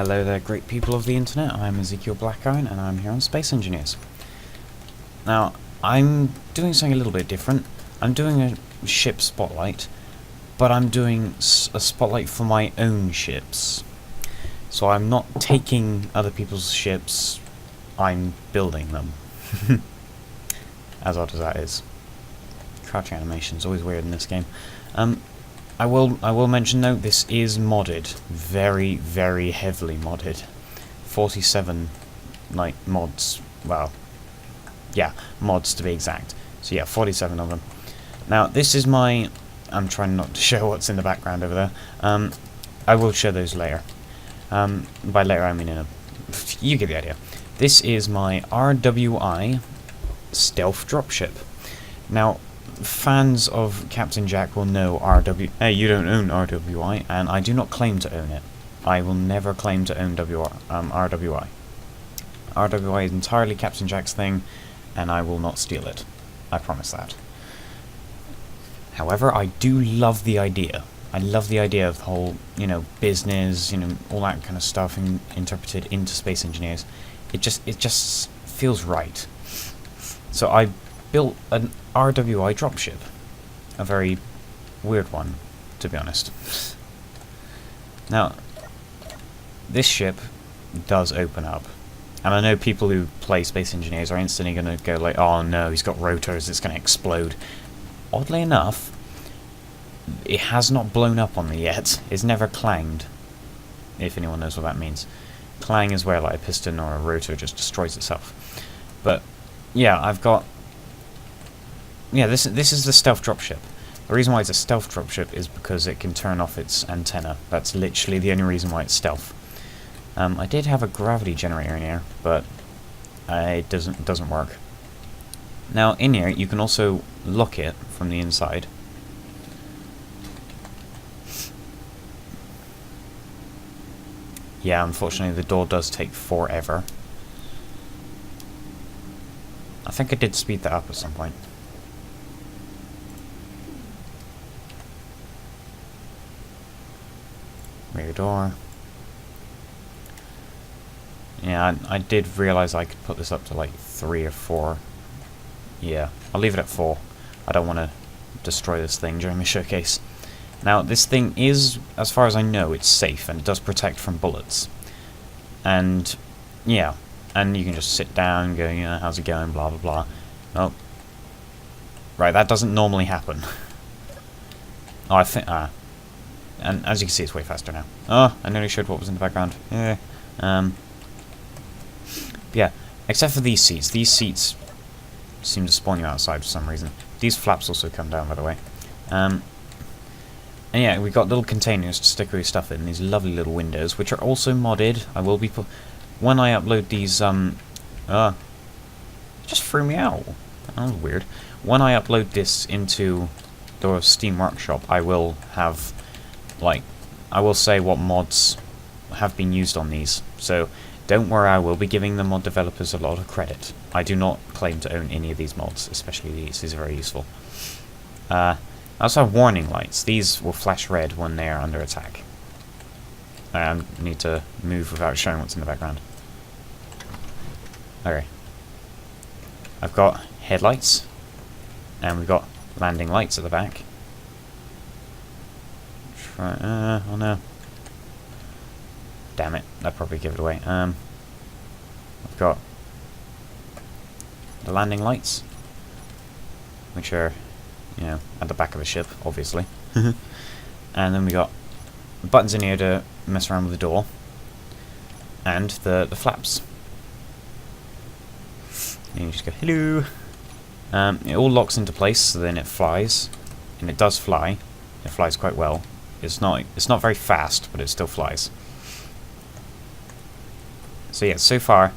Hello there, great people of the internet. I'm Ezekiel Blackiron, and I'm here on Space Engineers. Now, I'm doing something a little bit different. I'm doing a ship spotlight, but I'm doing a spotlight for my own ships. So I'm not taking other people's ships, I'm building them. As odd as that is. Crouching animation is always weird in this game. I will mention though, this is modded. Very, very heavily modded. 47 mods. Well, yeah, mods to be exact. So yeah, 47 of them. Now this is my... I'm trying not to show what's in the background over there. I will show those later. By later I mean in a... You get the idea. This is my RWI stealth dropship. Now, fans of Captain Jack will know you don't own RWI, and I do not claim to own it. I will never claim to own RWI. RWI is entirely Captain Jack's thing, and I will not steal it. I promise that. However, I do love the idea. I love the idea of the whole, business, all that kind of stuff interpreted into Space Engineers. It just feels right. So I built an RWI dropship. A very weird one, to be honest. Now, this ship does open up. And I know people who play Space Engineers are instantly going to go like, oh no, he's got rotors, it's going to explode. Oddly enough, it has not blown up on me yet. It's never clanged, if anyone knows what that means. Clang is where like a piston or a rotor just destroys itself. But yeah, I've got... Yeah, this is the stealth dropship. The reason why it's a stealth dropship is because it can turn off its antenna. That's literally the only reason why it's stealth. I did have a gravity generator in here, but it doesn't work. Now in here you can also lock it from the inside. Yeah, unfortunately the door does take forever. I think I did speed that up at some point. Rear door. Yeah, I did realise I could put this up to like 3 or 4. Yeah, I'll leave it at 4. I don't want to destroy this thing during the showcase. Now, this thing is, as far as I know, it's safe and it does protect from bullets. And, yeah, and you can just sit down and go, how's it going, blah, blah, blah. Oh. Right, that doesn't normally happen. Oh, I think, and as you can see, it's way faster now. Oh, I nearly showed what was in the background. Yeah. Yeah, except for these seats. These seats seem to spawn you outside for some reason. These flaps also come down, by the way. And yeah, we've got little containers to stick all your stuff in. These lovely little windows, which are also modded. I will be when I upload these, it just threw me out. That was weird. When I upload this into the Steam Workshop, I will have, I will say what mods have been used on these. So don't worry, I will be giving the mod developers a lot of credit. I do not claim to own any of these mods, especially these. These are very useful. I also have warning lights. These will flash red when they are under attack. I need to move without showing what's in the background. Okay. I've got headlights, and we've got landing lights at the back. Oh no. Damn it, that probably give it away. I've got the landing lights, which are, at the back of the ship, obviously. And then we got buttons in here to mess around with the door, and the flaps. And you just go, hello! It all locks into place, so then it flies, and it does fly. It flies quite well. It's not very fast, but it still flies. So yeah, so far,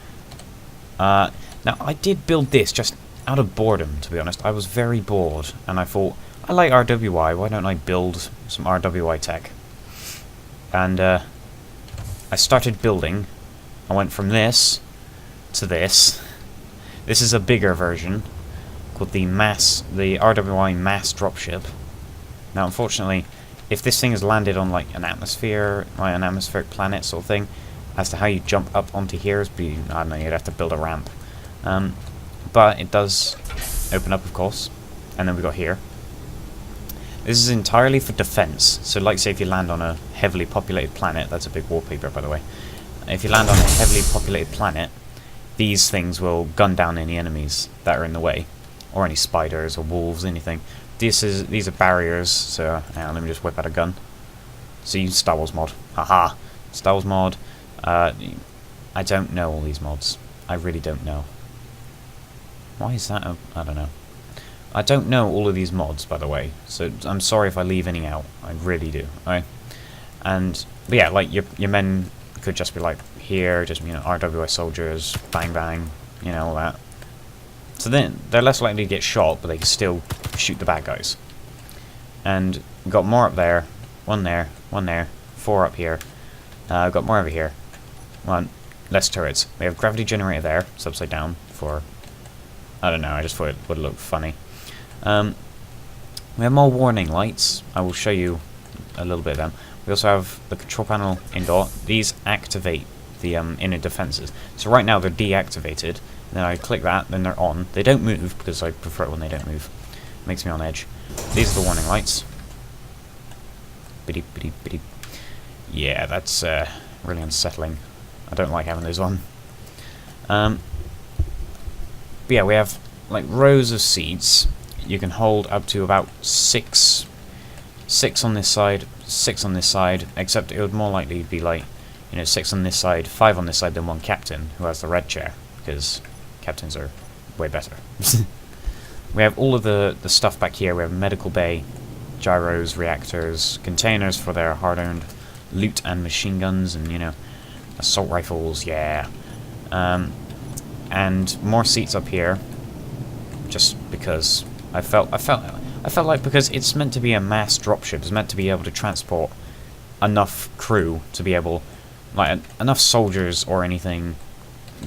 now I did build this just out of boredom, to be honest. I was very bored, and I thought, I like RWI, why don't I build some RWI tech? And I started building. I went from this to this. This is a bigger version, called the RWI Mass Dropship. Now unfortunately, if this thing has landed on like an atmosphere, like an atmospheric planet sort of thing, as to how you jump up onto here. I don't know, you'd have to build a ramp. But it does open up, of course. And then we got here. This is entirely for defense. So like say if you land on a heavily populated planet, that's a big wallpaper by the way. If you land on a heavily populated planet, these things will gun down any enemies that are in the way. Or any spiders or wolves, anything. These are barriers, so hang on, let me just whip out a gun. See, Star Wars mod. Haha! Star Wars mod. I don't know all these mods. I really don't know. Why is that? I don't know. I don't know all of these mods, by the way, so I'm sorry if I leave any out. I really do. Alright? But yeah, like, your men could just be like, here, just, you know, RWI soldiers, bang bang, you know, all that. So then, they're less likely to get shot, but they can still shoot the bad guys. And we've got more up there, one there, 4 up here. I've got more over here. One, less turrets. We have gravity generator there, it's upside down for, I don't know, I just thought it would look funny. We have more warning lights. I will show you a little bit of them. We also have the control panel indoor. These activate the inner defenses. So right now they're deactivated. Then I click that, then they're on. They don't move because I prefer it when they don't move. Makes me on edge. These are the warning lights. Biddy biddy biddy. Yeah, that's really unsettling. I don't like having those on. But yeah, we have like rows of seats. You can hold up to about 6 on this side, 6 on this side, except it would more likely be like, you know, 6 on this side, 5 on this side, than one captain who has the red chair, because captains are way better. We have all of the stuff back here. We have medical bay, gyros, reactors, containers for their hard-earned loot and machine guns, and, you know, assault rifles, yeah. And more seats up here, just because I felt like, because it's meant to be a mass dropship, it's meant to be able to transport enough crew to be able, like, enough soldiers or anything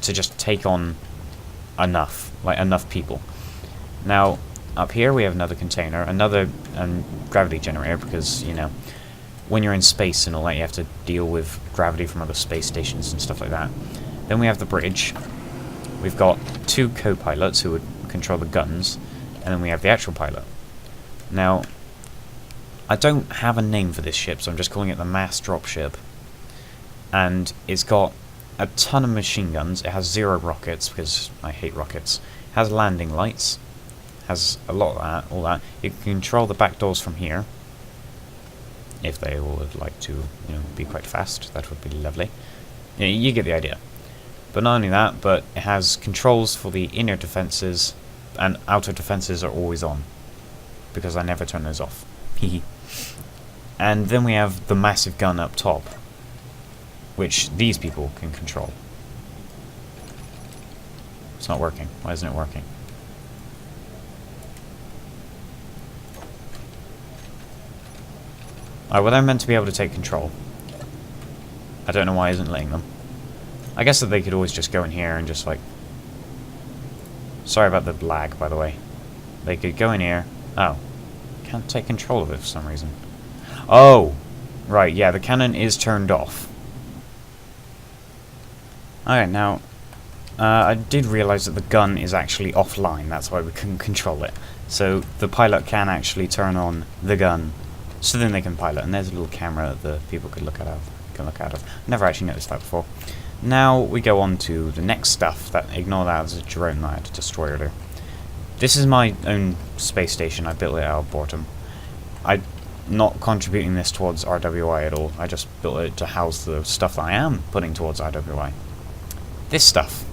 to just take on enough people. Now, up here we have another container, another gravity generator, because, you know, when you're in space and all that, you have to deal with gravity from other space stations and stuff like that. Then we have the bridge. We've got 2 co-pilots who would control the guns, and then we have the actual pilot. Now, I don't have a name for this ship, so I'm just calling it the mass dropship. And it's got a ton of machine guns. It has 0 rockets, because I hate rockets. It has landing lights. Has a lot of that, all that. You can control the back doors from here, if they would like to, you know, be quite fast. That would be lovely. Yeah, you get the idea. But not only that, but it has controls for the inner defenses, and outer defenses are always on, because I never turn those off. And then we have the massive gun up top, which these people can control. It's not working. Why isn't it working? Alright, well, they're meant to be able to take control. I don't know why it isn't letting them. I guess that they could always just go in here and just, like... Sorry about the lag, by the way. They could go in here. Oh. Can't take control of it for some reason. Oh! Right, yeah, the cannon is turned off. Alright, now... I did realise that the gun is actually offline. That's why we couldn't control it. So, the pilot can actually turn on the gun, so then they can pilot. And there's a little camera that the people could look out of. Never actually noticed that before. Now we go on to the next stuff. Ignore that as a drone that I had to destroy earlier. This is my own space station. I built it out of boredom. I'm not contributing this towards RWI at all. I just built it to house the stuff that I am putting towards RWI. This stuff.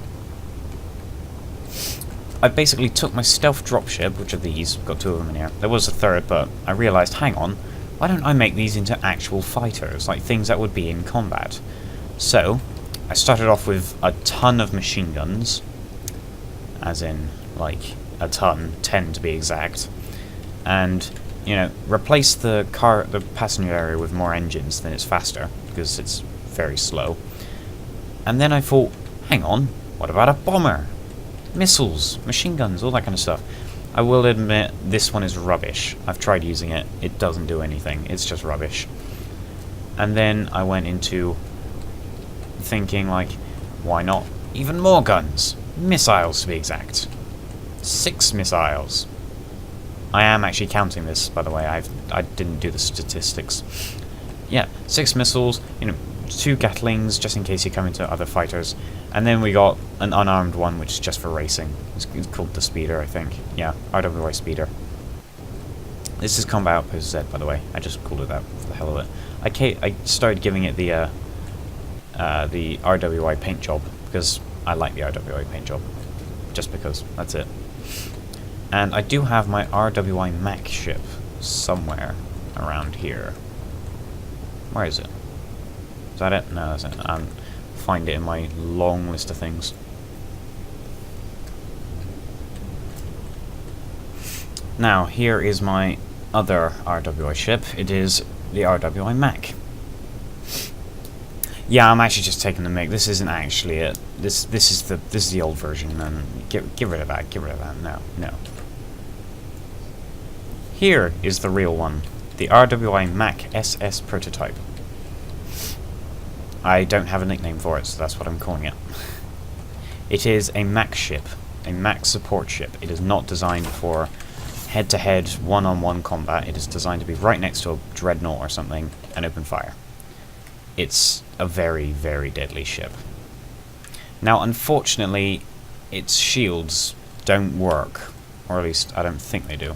I basically took my stealth dropship, which are these, got 2 of them in here. There was a third, but I realised, hang on, why don't I make these into actual fighters, like things that would be in combat? So, I started off with a ton of machine guns, as in, like, a ton, 10 to be exact, and, you know, replace the passenger area with more engines, then it's faster, because it's very slow. And then I thought, hang on, what about a bomber? Missiles, machine guns, all that kind of stuff. I will admit, this one is rubbish. I've tried using it, it doesn't do anything, it's just rubbish. And then I went into thinking, like, why not even more guns? Missiles, to be exact. 6 missiles. I am actually counting this, by the way. I didn't do the statistics. Yeah, 6 missiles, 2 Gatlings, just in case you come into other fighters. And then we got an unarmed one, which is just for racing. It's called the Speeder, I think. Yeah, RWI Speeder. This is Combat Outpost Z, by the way. I just called it that for the hell of it. I started giving it the RWI paint job, because I like the RWI paint job. Just because, that's it. And I do have my RWI Mac ship somewhere around here. Where is it? Is that it? No, that's it. Find it in my long list of things. Now, here is my other RWI ship. It is the RWI Mac. Yeah, I'm actually just taking the mic. This isn't actually it. This is the old version, and get rid of that. Get rid of that. No. Here is the real one, the RWI Mac SS prototype. I don't have a nickname for it, so that's what I'm calling it. It is a Mac ship, a Mac support ship. It is not designed for head-to-head, one-on-one combat. It is designed to be right next to a dreadnought or something and open fire. It's a very, very deadly ship. Now, unfortunately, its shields don't work, or at least I don't think they do.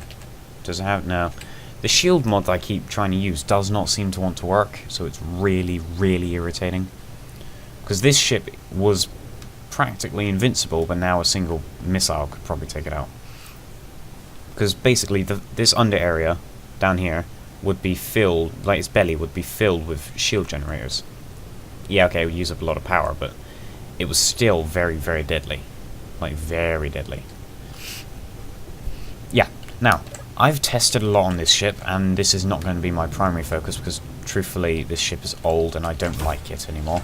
Does it have? No. The shield mod that I keep trying to use does not seem to want to work, so it's really, really irritating. Because this ship was practically invincible, but now a single missile could probably take it out. Because basically, this under area down here would be filled, like its belly would be filled with shield generators. Yeah, okay, it would use up a lot of power, but it was still very, very deadly. Like, very deadly. Yeah, now, I've tested a lot on this ship, and this is not going to be my primary focus, because, truthfully, this ship is old, and I don't like it anymore.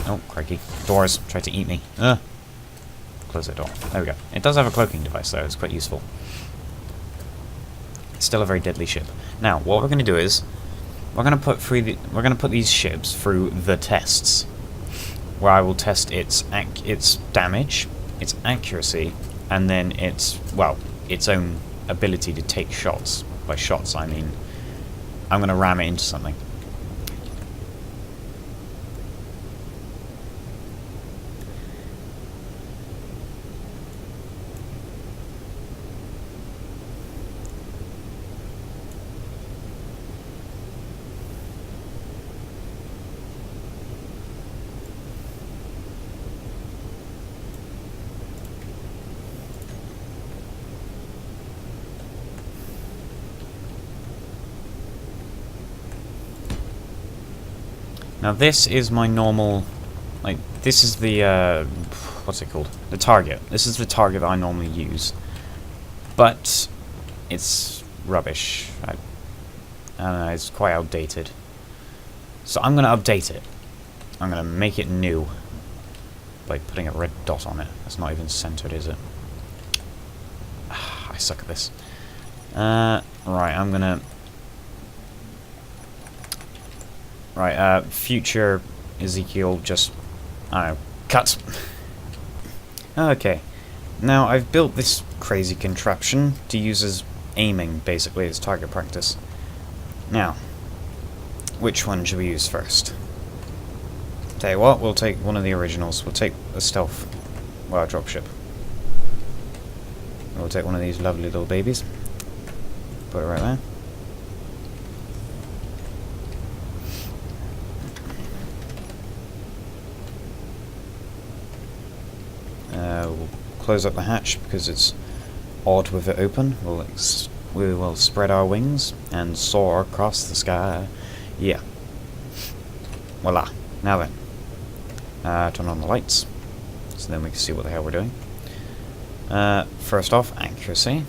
Oh, crikey. Doors tried to eat me. Close that door. There we go. It does have a cloaking device, though. It's quite useful. It's still a very deadly ship. Now, what we're going to do is, we're going to put these ships through the tests, where I will test its damage, its accuracy, and then its own ability to take shots. By shots, I mean I'm going to ram it into something. Now this is my normal, like, this is the, what's it called? The target. This is the target that I normally use. But it's rubbish. I don't know, it's quite outdated. So I'm going to update it. I'm going to make it new by putting a red dot on it. That's not even centered, is it? I suck at this. Right, I'm going to... Right, future Ezekiel, just, I don't know, cut. Okay, now I've built this crazy contraption to use as aiming, basically, as target practice. Now, which one should we use first? Tell you what, we'll take one of the originals. We'll take a stealth, well, a dropship. We'll take one of these lovely little babies. Put it right there. We'll close up the hatch because it's odd with it open. We will spread our wings and soar across the sky. Yeah. Voila. Now then. Turn on the lights so then we can see what the hell we're doing. First off, accuracy.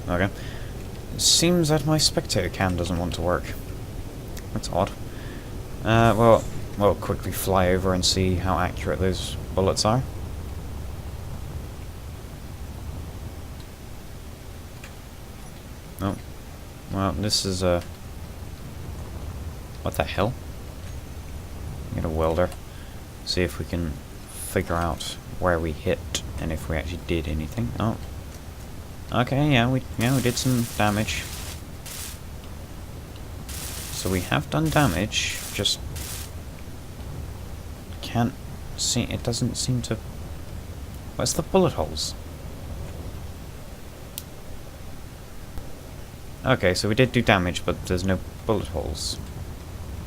Okay. It seems that my spectator cam doesn't want to work. That's odd. Well, we'll quickly fly over and see how accurate those bullets are. Oh, Well, this is a... What the hell? Get a welder. See if we can figure out where we hit and if we actually did anything. Oh. Okay, yeah, we did some damage. So we have done damage, just can't see, it doesn't seem to... Where's the bullet holes? Okay, so we did do damage, but there's no bullet holes,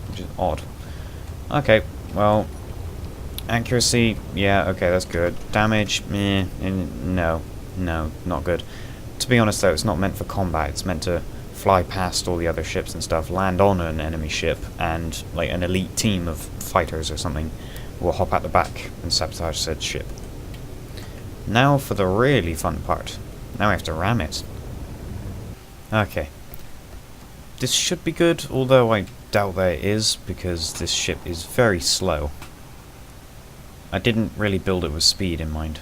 which is odd. Okay, well, accuracy, yeah, okay, that's good. Damage, meh, no, not good. To be honest though, it's not meant for combat, it's meant to fly past all the other ships and stuff, land on an enemy ship, and like an elite team of fighters or something will hop out the back and sabotage said ship. Now for the really fun part. Now we have to ram it. Okay. This should be good, although I doubt that it is, because this ship is very slow. I didn't really build it with speed in mind.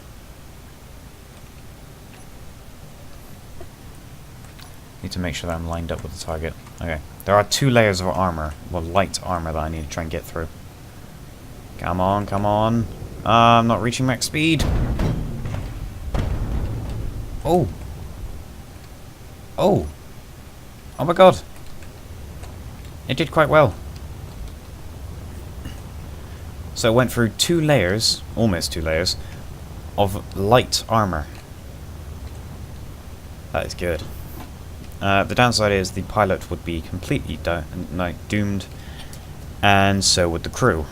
Need to make sure that I'm lined up with the target. Okay. There are 2 layers of armor, well, light armor, that I need to try and get through. Come on, come on. I'm not reaching max speed. Oh. Oh. Oh my god. It did quite well. So it went through 2 layers, almost 2 layers, of light armor. That is good. The downside is the pilot would be completely doomed, and so would the crew.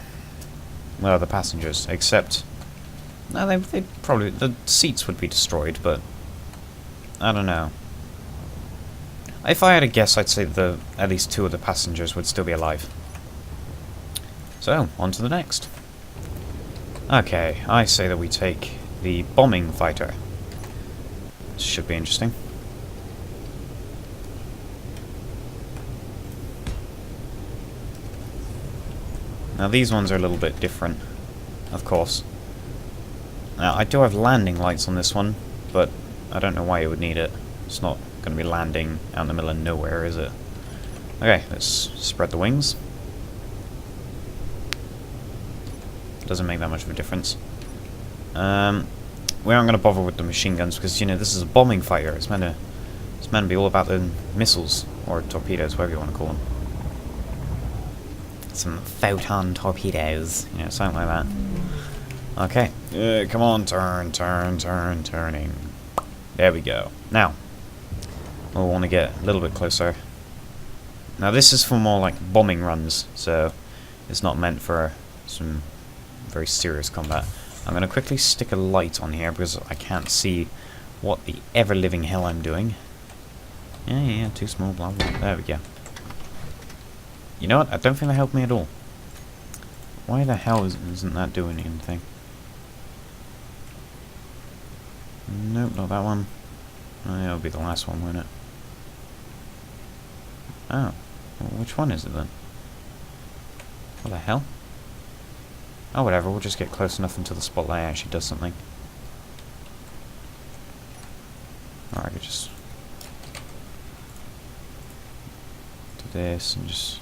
Well, the passengers, except... No, they'd probably... The seats would be destroyed, but... I don't know. If I had a guess, I'd say at least 2 of the passengers would still be alive. So, on to the next. Okay, I say that we take the bombing fighter. This should be interesting. Now these ones are a little bit different, of course. Now I do have landing lights on this one, but I don't know why you would need it. It's not going to be landing out in the middle of nowhere, is it? Okay, let's spread the wings. Doesn't make that much of a difference. We aren't going to bother with the machine guns because, you know, this is a bombing fighter. It's meant to be all about the missiles or torpedoes, whatever you want to call them. Some photon torpedoes, you know, something like that. Okay, come on, turning. There we go. Now, we'll want to get a little bit closer. Now this is for more like bombing runs, so it's not meant for some very serious combat. I'm going to quickly stick a light on here because I can't see what the ever-living hell I'm doing. Yeah, too small, blah, blah. There we go. You know what? I don't think that helped me at all. Why the hell isn't that doing anything? Nope, not that one. Oh, yeah, it'll be the last one, won't it? Oh. Well, which one is it then? What the hell? Oh, whatever. We'll just get close enough until the spotlight actually does something. Or I could just do this and just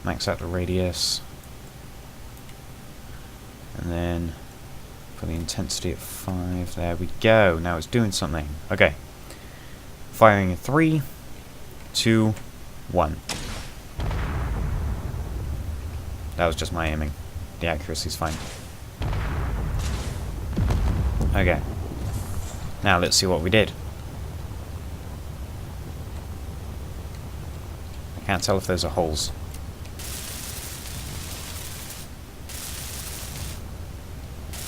max out the radius. And then put the intensity at 5. There we go. Now it's doing something. Okay. Firing in 3, 2, 1. That was just my aiming. The accuracy's fine. Okay. Now let's see what we did. I can't tell if those are holes.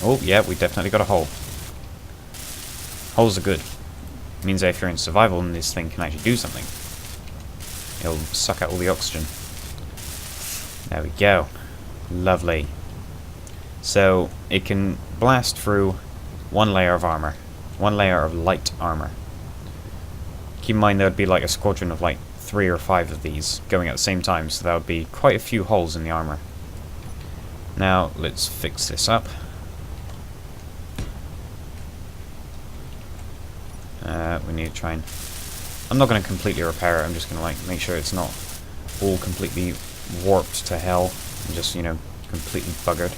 Oh, yeah, we definitely got a hole. Holes are good. It means that if you're in survival, then this thing can actually do something. It'll suck out all the oxygen. There we go. Lovely. So, it can blast through 1 layer of armor. 1 layer of light armor. Keep in mind there would be like a squadron of like 3 or 5 of these going at the same time, so there would be quite a few holes in the armor. Now, let's fix this up. We need to try and I'm not going to completely repair it. I'm just going to like make sure it's not all completely warped to hell and just, you know, completely buggered.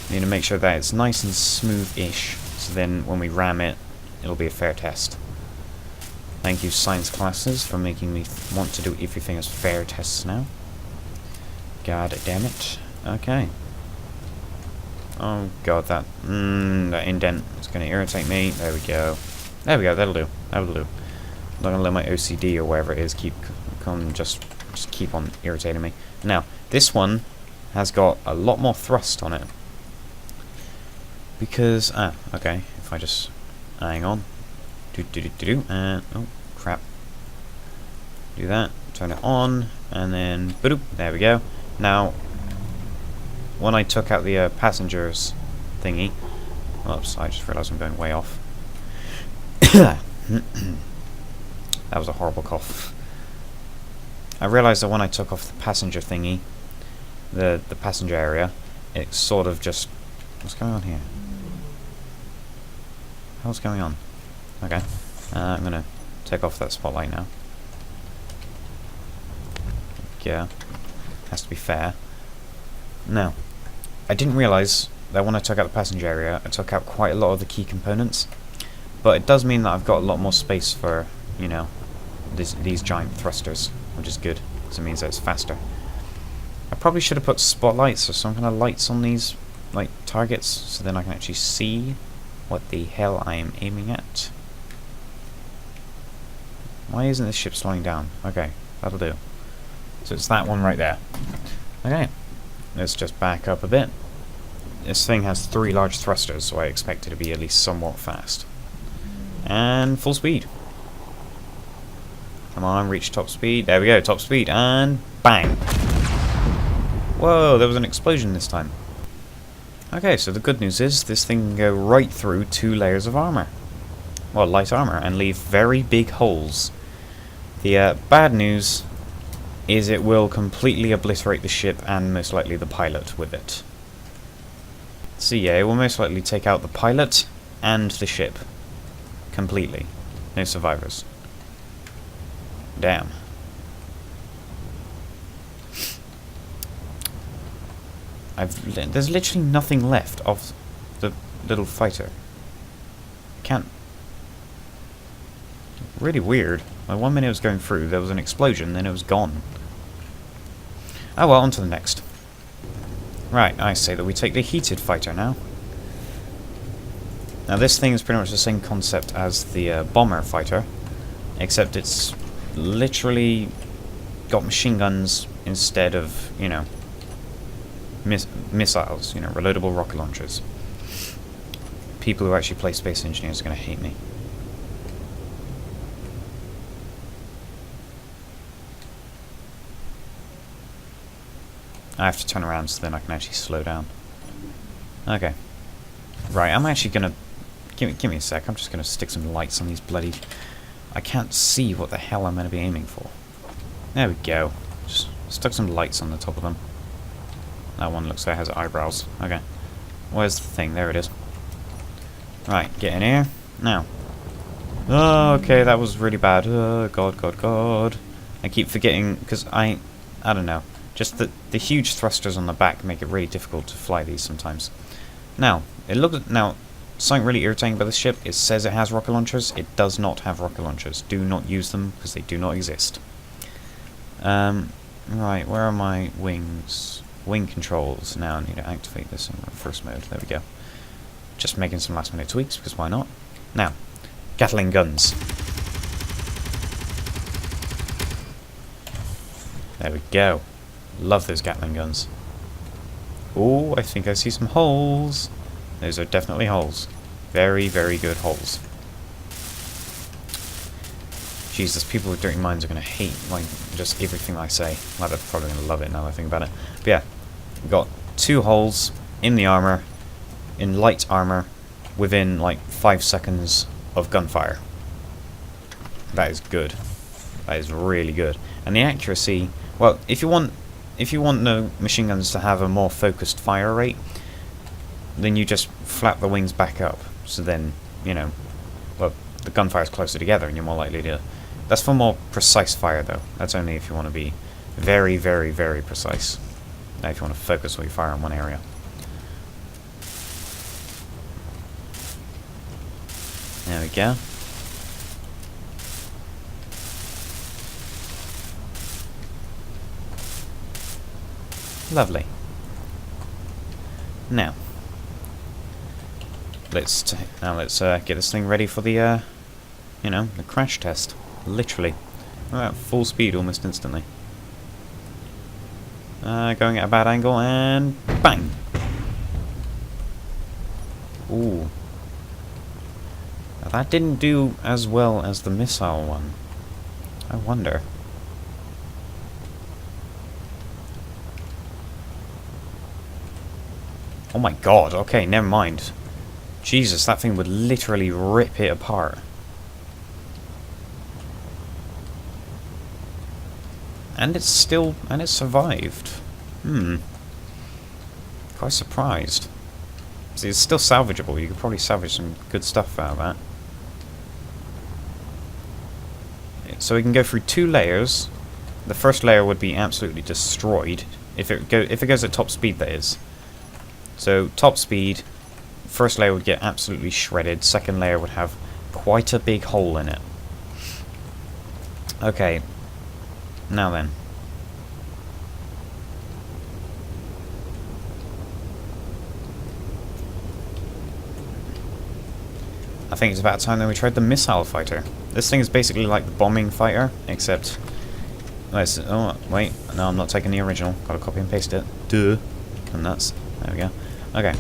I need to make sure that it's nice and smooth-ish, so then when we ram it, it'll be a fair test. Thank you, science classes, for making me want to do everything as fair tests now. God damn it. Okay. Oh god, that indent is going to irritate me. There we go. There we go, that'll do. That'll do. I'm not going to let my OCD or whatever it is just keep on irritating me. Now, this one has got a lot more thrust on it. Because, okay, if I just, hang on. Oh, crap. Do that, turn it on, and then, boop, there we go. Now, when I took out the passengers thingy, oops, I just realised I'm going way off. That was a horrible cough. I realised that when I took off the passenger thingy, the passenger area, it sort of just, what's going on here? What's going on? Okay, I'm gonna take off that spotlight now. Yeah, has to be fair. Now, I didn't realise that when I took out the passenger area, I took out quite a lot of the key components, but it does mean that I've got a lot more space for, you know, these giant thrusters, which is good, because it means that it's faster. I probably should have put spotlights or some kind of lights on these, like, targets, so then I can actually see what the hell I am aiming at. Why isn't this ship slowing down? Okay, that'll do. So it's that one right there. Okay, let's just back up a bit. This thing has 3 large thrusters, so I expect it to be at least somewhat fast. And full speed. Come on, reach top speed. There we go, top speed, and bang! Whoa, there was an explosion this time. Okay, so the good news is this thing can go right through 2 layers of armor. Well, light armor, and leave very big holes. The bad news is it will completely obliterate the ship and most likely the pilot with it. So yeah, it will most likely take out the pilot and the ship. Completely. No survivors. Damn. There's literally nothing left of the little fighter. Can't. Really weird. Like 1 minute it was going through, there was an explosion, then it was gone. Oh well, on to the next. Right, I say that we take the heated fighter now. Now this thing is pretty much the same concept as the bomber fighter, except it's literally got machine guns instead of, you know, missiles, you know, reloadable rocket launchers. People who actually play Space Engineers are going to hate me. I have to turn around so then I can actually slow down. Okay. Right, I'm actually going to... Give me a sec, I'm just going to stick some lights on these bloody... I can't see what the hell I'm going to be aiming for. There we go. Just stuck some lights on the top of them. That one looks like it has eyebrows. Okay. Where's the thing? There it is. Right, get in here. Now. Oh, okay, that was really bad. God. I keep forgetting, because I don't know. Just the huge thrusters on the back make it really difficult to fly these sometimes. Now, something really irritating about this ship, it says it has rocket launchers. It does not have rocket launchers. Do not use them, because they do not exist. Right, where are my wings? Wing controls. Now I need to activate this in reverse mode. There we go. Just making some last minute tweaks, because why not? Now, Gatling guns. There we go. Love those Gatling guns. Oh, I think I see some holes. Those are definitely holes. Very, very good holes. Jesus, people with dirty minds are going to hate like just everything I say. Well, they're probably going to love it now that I think about it. But yeah, we've got 2 holes in the armor, in light armor, within like 5 seconds of gunfire. That is good. That is really good. And the accuracy, well, if you want the machine guns to have a more focused fire rate, then you just flap the wings back up. So then, you know, well, the gunfire is closer together and you're more likely to That's for more precise fire, though. That's only if you want to be very, very, very precise. Now, if you want to focus all your fire on one area. There we go. Lovely. Now, let's get this thing ready for the you know, the crash test. Literally, we're at full speed almost instantly. Going at a bad angle and bang. Ooh. Now that didn't do as well as the missile one. I wonder. Oh my god, okay, never mind. Jesus, that thing would literally rip it apart. And it's survived. Quite surprised. See, it's still salvageable. You could probably salvage some good stuff out of that. So we can go through 2 layers. The first layer would be absolutely destroyed if it goes at top speed, that is. So top speed, first layer would get absolutely shredded. Second layer would have quite a big hole in it. Okay. Now then. I think it's about time that we tried the missile fighter. This thing is basically like the bombing fighter, except... Oh, wait. No, I'm not taking the original. Gotta copy and paste it. Duh. I'm nuts. There we go. Okay.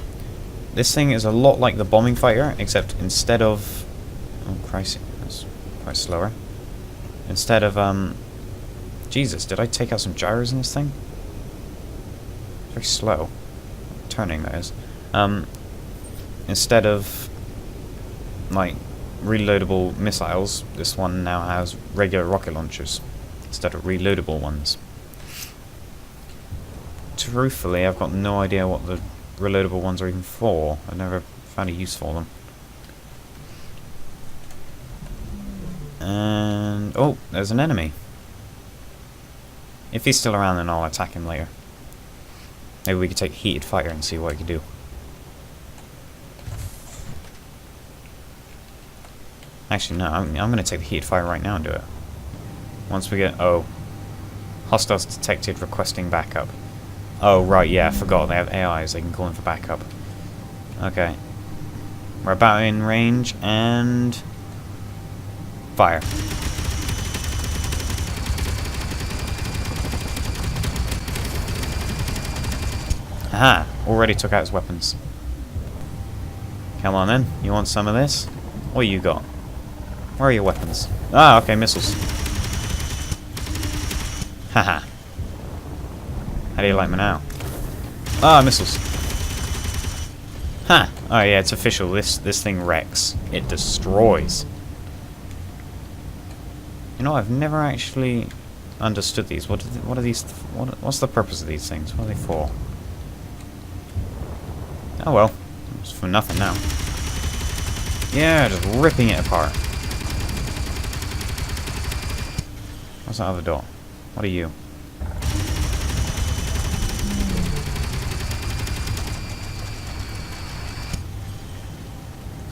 This thing is a lot like the bombing fighter, except instead of... Oh, Christ. That's quite slower. Instead of, Jesus, did I take out some gyros in this thing? Very slow. Turning, that is. Instead of, like, reloadable missiles, this one now has regular rocket launchers instead of reloadable ones. Truthfully, I've got no idea what the reloadable ones are even for. I've never found a use for them. And... oh, there's an enemy. If he's still around, then I'll attack him later. Maybe we could take heated fire and see what he can do. Actually, no, I'm going to take the heated fire right now and do it. Once we get... oh. Hostiles detected requesting backup. Oh, right, yeah, I forgot. They have AIs. They can call in for backup. Okay. We're about in range, and... fire. Aha! Already took out his weapons. Come on then. You want some of this? What you got? Where are your weapons? Ah, okay, missiles. Haha. How do you like me now? Ah, missiles. Ha! Oh yeah, it's official. This thing wrecks. It destroys. You know, I've never actually understood these. What are these? What's the purpose of these things? What are they for? Oh well, it's for nothing now. Yeah, just ripping it apart. What's that other door? What are you?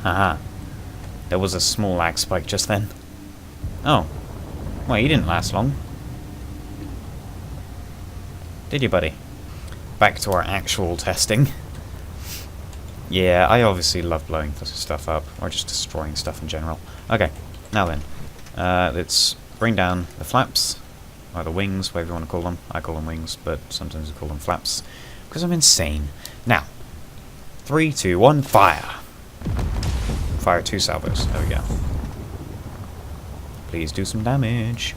Haha. There was a small lag spike just then. Oh. Well, you didn't last long. Did you, buddy? Back to our actual testing. Yeah, I obviously love blowing stuff up, or just destroying stuff in general. Okay, now then. Let's bring down the flaps, or the wings, whatever you want to call them. I call them wings, but sometimes we call them flaps, because I'm insane. Now, 3, 2, 1, fire! Fire 2 salvos. There we go. Please do some damage.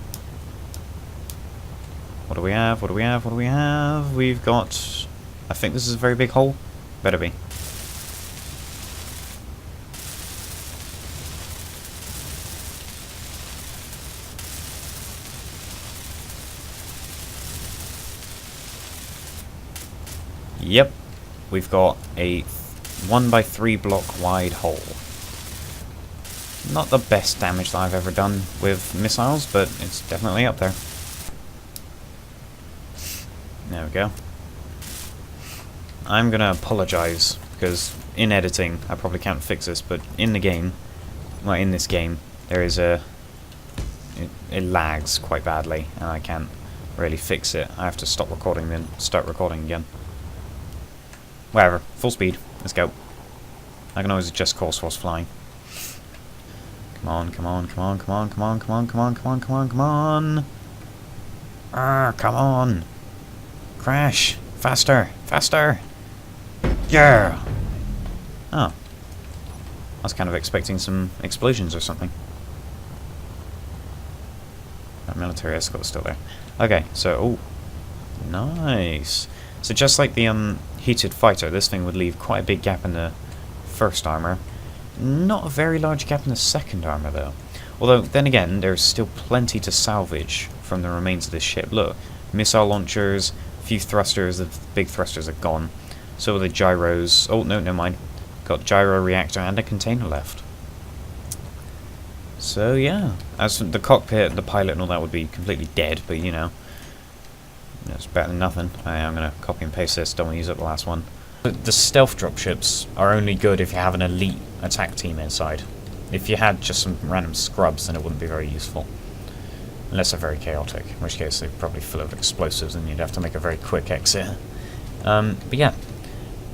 What do we have? What do we have? What do we have? We've got... I think this is a very big hole. Better be. Yep. We've got a 1 by 3 block wide hole. Not the best damage that I've ever done with missiles, but it's definitely up there. There we go. I'm gonna apologize, because in editing, I probably can't fix this, but in the game, well, in this game, there is it lags quite badly, and I can't really fix it. I have to stop recording, then start recording again. Whatever, full speed, let's go. I can always adjust course whilst flying. Come on, come on, come on, come on, come on, come on, come on, come on, come on, come on. Come on. Crash. Faster, faster. Yeah. Oh. I was kind of expecting some explosions or something. That military escort's still there. Okay, so, oh. Nice. So just like the heated fighter, this thing would leave quite a big gap in the first armor. Not a very large gap in the second armor, though. Although, then again, there's still plenty to salvage from the remains of this ship. Look, missile launchers, a few thrusters, the big thrusters are gone. So are the gyros. Oh, no, never mind. Got gyro reactor and a container left. So, yeah. As for the cockpit, the pilot and all that would be completely dead, but, you know, it's better than nothing. I'm going to copy and paste this, don't want to use up the last one. The stealth dropships are only good if you have an elite attack team inside. If you had just some random scrubs, then it wouldn't be very useful. Unless they're very chaotic, in which case they're probably full of explosives and you'd have to make a very quick exit. But yeah,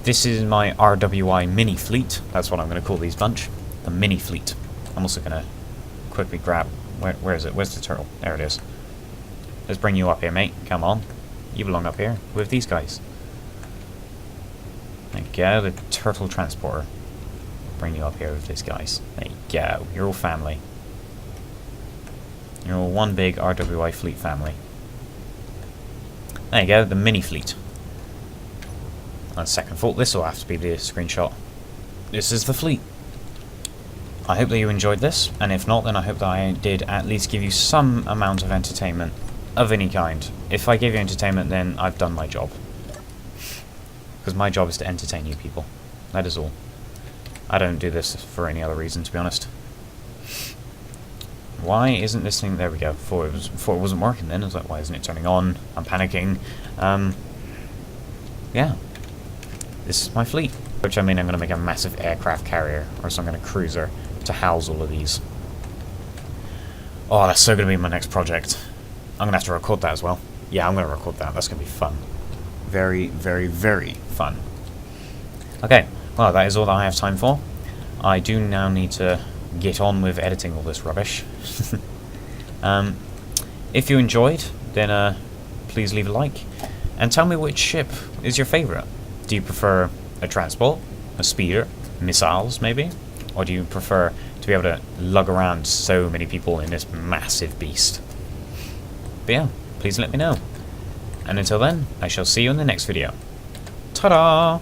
this is my RWI mini fleet. That's what I'm going to call these bunch. The mini fleet. I'm also going to quickly grab... Where is it? Where's the turtle? There it is. Let's bring you up here, mate. Come on. You belong up here with these guys. There you go, the turtle transporter. Bring you up here with these guys. There you go, you're all family. You're all one big RWI fleet family. There you go, the mini fleet. On second thought, this will have to be the screenshot. This is the fleet. I hope that you enjoyed this, and if not, then I hope that I did at least give you some amount of entertainment of any kind. If I give you entertainment, then I've done my job. Because my job is to entertain you people. That is all. I don't do this for any other reason, to be honest. Why isn't this thing... There we go. Before it wasn't working then. I was like, why isn't it turning on? I'm panicking. Yeah. This is my fleet. Which, I mean, I'm going to make a massive aircraft carrier or some kind of cruiser to house all of these. Oh, that's so going to be my next project. I'm going to have to record that as well. Yeah, I'm going to record that. That's going to be fun. Very, very, very fun. Okay, well, that is all that I have time for. I do now need to get on with editing all this rubbish. If you enjoyed, then please leave a like. And tell me which ship is your favourite. Do you prefer a transport, a speeder, missiles maybe? Or do you prefer to be able to lug around so many people in this massive beast? But yeah, please let me know. And until then, I shall see you in the next video. Ta-da!